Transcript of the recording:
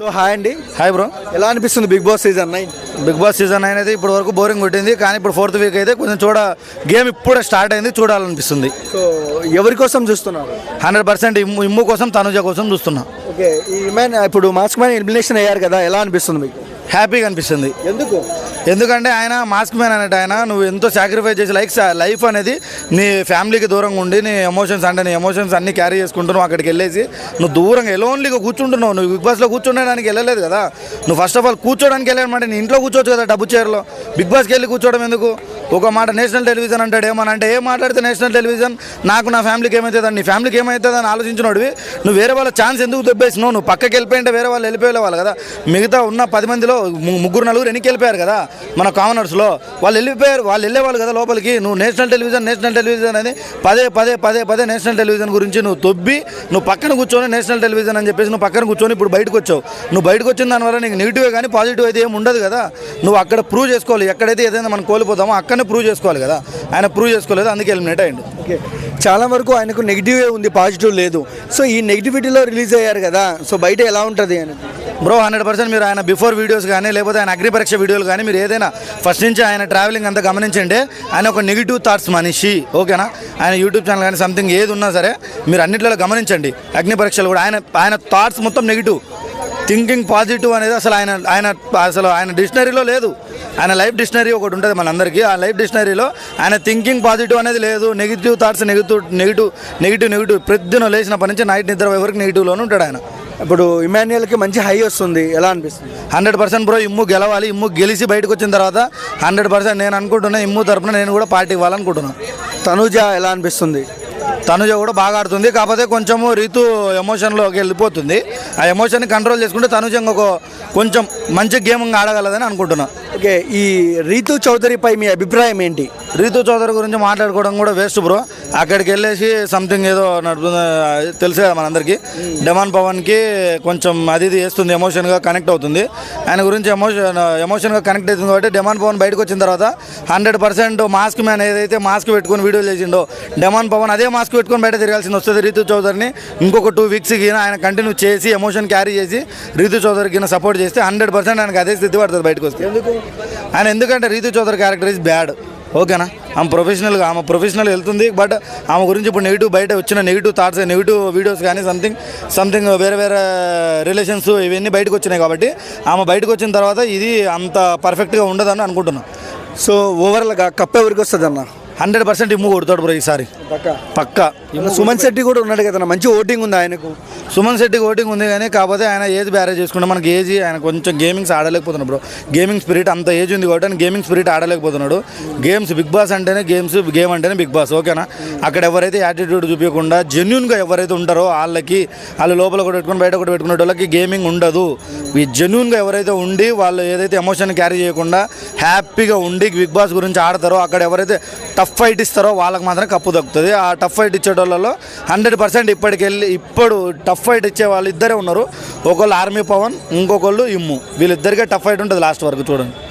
So hi అండి. Hi bro. ఎలా అనిపిస్తుంది Bigg Boss season 9? Bigg Boss season 9 అయితే ఇప్పుడు వరకు బోరింగ్ కొట్టింది, కానీ ఇప్పుడు 4th వీక్ అయితే కొంచెం గేమ్ ఇప్పుడే స్టార్ట్ అయింది, చూడాలనిపిస్తుంది. సో ఎవరి కోసం చూస్తున్నారు? 100% ఇమ్ము కోసం, తనుజ కోసం చూస్తున్నా. ఓకే, ఈ మ్యాన్ ఇప్పుడు మాస్క్ మ్యాన్ ఎలిమినేషన్ అయ్యారు కదా, ఎలా అనిపిస్తుంది మీకు? హ్యాపీగా అనిపిస్తుంది. ఎందుకంటే ఆయన మాస్క్ మ్యాన్ అనేట ఆయన నువ్వు ఎంతో సాక్రిఫైస్ చేసి లైఫ్ అనేది నీ ఫ్యామిలీకి దూరంగా ఉండి నీ ఎమోషన్స్ అన్నీ క్యారీ చేసుకుంటున్నావు. అక్కడికి వెళ్ళేసి నువ్వు దూరంగా ఎలోన్లీగా కూర్చుంటున్నావు. నువ్వు బిగ్ బాస్లో కూర్చుండడానికి వెళ్ళలేదు కదా, నువ్వు ఫస్ట్ ఆఫ్ ఆల్ కూర్చోడానికి వెళ్ళానమాట. నీ ఇంట్లో కూర్చోవచ్చు కదా డబ్బు చైర్లో, బిగ్ బాస్కి వెళ్ళి కూర్చోవడం ఎందుకు? ఒక మాట నేషనల్ టెలివిజన్ అంటాడు, ఏమనంటే ఏం మాట్లాడితే నేషనల్ టెలివిజన్ నాకు నా ఫ్యామిలీకి ఏమవుతుందని, నీ ఫ్యామిలీకి ఏమవుతుందని ఆలోచించినోడివి నువ్వు వేరే వాళ్ళ ఛాన్స్ ఎందుకు దొబ్బేసినావు? నువ్వు పక్కకి వెళ్ళిపోయింటే వేరే వాళ్ళు వెళ్ళిపోయేవాళ్ళు కదా. మిగతా ఉన్న 10 మందిలో 3-4 ఎన్నికి వెళ్ళిపోయారు కదా మన కామనర్స్లో, వాళ్ళు వెళ్ళేవాళ్ళు కదా లోపలికి. నువ్వు నేషనల్ టెలివిజన్ అని పదే నేషనల్ టెలివిజన్ గురించి నువ్వు తొబ్బి నువ్వు పక్కన కూర్చొని నేషనల్ టెలివిజన్ అని చెప్పేసి నువ్వు పక్కన కూర్చొని ఇప్పుడు బయటకు వచ్చావు. నువ్వు బయటకు వచ్చిన దానివల్ల నీకు నెగిటివ్ కానీ పాజిటివ్ అయితే ఏమి ఉండదు కదా. నువ్వు అక్కడ ప్రూవ్ చేసుకోవాలి, ఎక్కడైతే ఏదైనా మనం కోల్పోతామో అక్కడనే ప్రూవ్ చేసుకోవాలి కదా. ఆయన ప్రూవ్ చేసుకోలేదు, అందుకే ఎలిమినేట్ అయ్యిండు. ఓకే, చాలా వరకు ఆయనకు నెగిటివే ఉంది, పాజిటివ్ లేదు. సో ఈ నెగిటివిటీలో రిలీజ్ అయ్యారు కదా, సో బయట ఎలా ఉంటుంది అని? బ్రో 100% మీరు ఆయన బిఫోర్ వీడియోస్ కానీ లేకపోతే ఆయన అగ్ని పరీక్ష వీడియోలు కానీ మీరు ఏదైనా ఫస్ట్ నుంచి ఆయన ట్రావెలింగ్ అంతా గమనించండి. ఆయన ఒక నెగిటివ్ థాట్స్ మనిషి, ఓకేనా? ఆయన యూట్యూబ్ ఛానల్ కానీ సంథింగ్ ఏది ఉన్నా సరే మీరు అన్నింటిలో గమనించండి. అగ్ని పరీక్షలు కూడా ఆయన థాట్స్ మొత్తం నెగిటివ్, థింకింగ్ పాజిటివ్ అనేది అసలు ఆయన డిక్షనరీలో లేదు. ఆయన లైఫ్ డిక్షనరీ ఒకటి ఉంటుంది మనందరికీ, ఆ లైఫ్ డిక్షనరీలో ఆయన థింకింగ్ పాజిటివ్ అనేది లేదు. నెగిటివ్ థాట్స్ నెగిటివ్ ప్రొద్దున లేచినప్పటి నుంచి నైట్ నిద్ర వరకు నెగిటివ్లోనే ఉంటాడు ఆయన. ఇప్పుడు ఇమాన్యుయల్కి మంచి హై వస్తుంది, ఎలా అనిపిస్తుంది? 100% బ్రో, ఇమ్ము గెలవాలి. ఇమ్ము గెలిచి బయటకు వచ్చిన తర్వాత 100% నేను అనుకుంటున్నా ఇమ్ము తరపున నేను కూడా పార్టీ ఇవ్వాలనుకుంటున్నాను. తనుజ ఎలా అనిపిస్తుంది? తనుజ కూడా బాగా ఆడుతుంది, కాకపోతే కొంచెము రీతు ఎమోషన్లోకి వెళ్ళిపోతుంది. ఆ ఎమోషన్ని కంట్రోల్ చేసుకుంటే తనుజ కొంచెం మంచి గేమ్ ఆడగలదని అనుకుంటున్నా. ఓకే, ఈ రీతు చౌదరిపై మీ అభిప్రాయం ఏంటి? రీతు చౌదరి గురించి మాట్లాడుకోవడం కూడా వేస్ట్ బ్రో. అక్కడికి వెళ్ళేసి సంథింగ్ ఏదో నడుపుతుంది, తెలిసే కదా మనందరికీ. డెమాన్ పవన్కి కొంచెం అది వేస్తుంది, ఎమోషన్గా కనెక్ట్ అవుతుంది. ఆయన గురించి ఎమోషన్గా కనెక్ట్ అవుతుంది కాబట్టి డెమాన్ పవన్ బయటకు వచ్చిన తర్వాత 100% మాస్క్ మ్యాన్ ఏదైతే మాస్క్ పెట్టుకుని వీడియో చేసిండో డెమాన్ పవన్ అదే మాస్క్ పెట్టుకొని బయట తిరగాల్సింది వస్తుంది. రీతు చౌదరిని ఇంకొక 2 వీక్స్కి ఆయన కంటిన్యూ చేసి ఎమోషన్ క్యారీ చేసి రీతు చౌదరికి సపోర్ట్ చేస్తే 100% ఆయనకు అదే స్థితి పడుతుంది బయటకు వస్తే. ఎందుకంటే Rithu Chowdary character is bad, ఓకేనా? ఆమె ప్రొఫెషనల్ వెళ్తుంది, బట్ ఆమె గురించి ఇప్పుడు బయట వచ్చిన నెగిటివ్ థాట్స్, నెగిటివ్ వీడియోస్ కానీ సంథింగ్ వేరే రిలేషన్స్ ఇవన్నీ బయటకు వచ్చినాయి కాబట్టి ఆమె బయటకు వచ్చిన తర్వాత ఇది అంత పర్ఫెక్ట్గా ఉండదని అనుకుంటున్నాను. సో ఓవరాల్గా కప్ ఎవరికి వస్తుంది అన్న? 100% ఇమ్ము కొడతాడు బ్రో ఈసారి పక్కా. సుమన్ శెట్టి కూడా ఉన్నాడు కదా, మంచి ఓటింగ్ ఉంది ఆయనకు. సుమన్ శెట్టికి ఓటింగ్ ఉంది కానీ కాకపోతే ఆయన ఏజ్ బ్యారేజ్ చేసుకుంటే మనకి ఏజ్ ఆయన కొంచెం గేమింగ్స్ ఆడలేకపోతున్నాడు బ్రో. గేమింగ్ స్పిరిట్ అంత ఏజ్ ఉంది కాబట్టి ఆయన గేమింగ్ స్పిరిట్ ఆడలేకపోతున్నాడు. బిగ్ బాస్ అంటేనే గేమ్ అంటేనే బిగ్ బాస్, ఓకేనా? అక్కడ ఎవరైతే యాటిట్యూడ్ చూపించకుండా జెన్యున్గా ఎవరైతే ఉంటారో వాళ్ళు లోపల కూడా పెట్టుకుని బయట కూడా పెట్టుకునే వాళ్ళకి గేమింగ్ ఉండదు. ఈ జెన్యున్గా ఎవరైతే ఉండి వాళ్ళు ఏదైతే ఎమోషన్ క్యారీ చేయకుండా హ్యాపీగా ఉండి బిగ్ బాస్ గురించి ఆడతారో, అక్కడ ఎవరైతే టఫ్ ఫైట్ ఇస్తారో వాళ్ళకి మాత్రం కప్పు దక్కుతుంది. ఆ టఫ్ ఫైట్ ఇచ్చేటోళ్ళలో 100% ఇప్పుడు టఫ్ ఫైట్ ఇచ్చే వాళ్ళు ఇద్దరే ఉన్నారు. ఒకళ్ళు ఆర్మీ పవన్, ఇంకొకళ్ళు ఇమ్ము. వీళ్ళిద్దరికే టఫ్ ఫైట్ ఉంటుంది లాస్ట్ వరకు, చూడండి.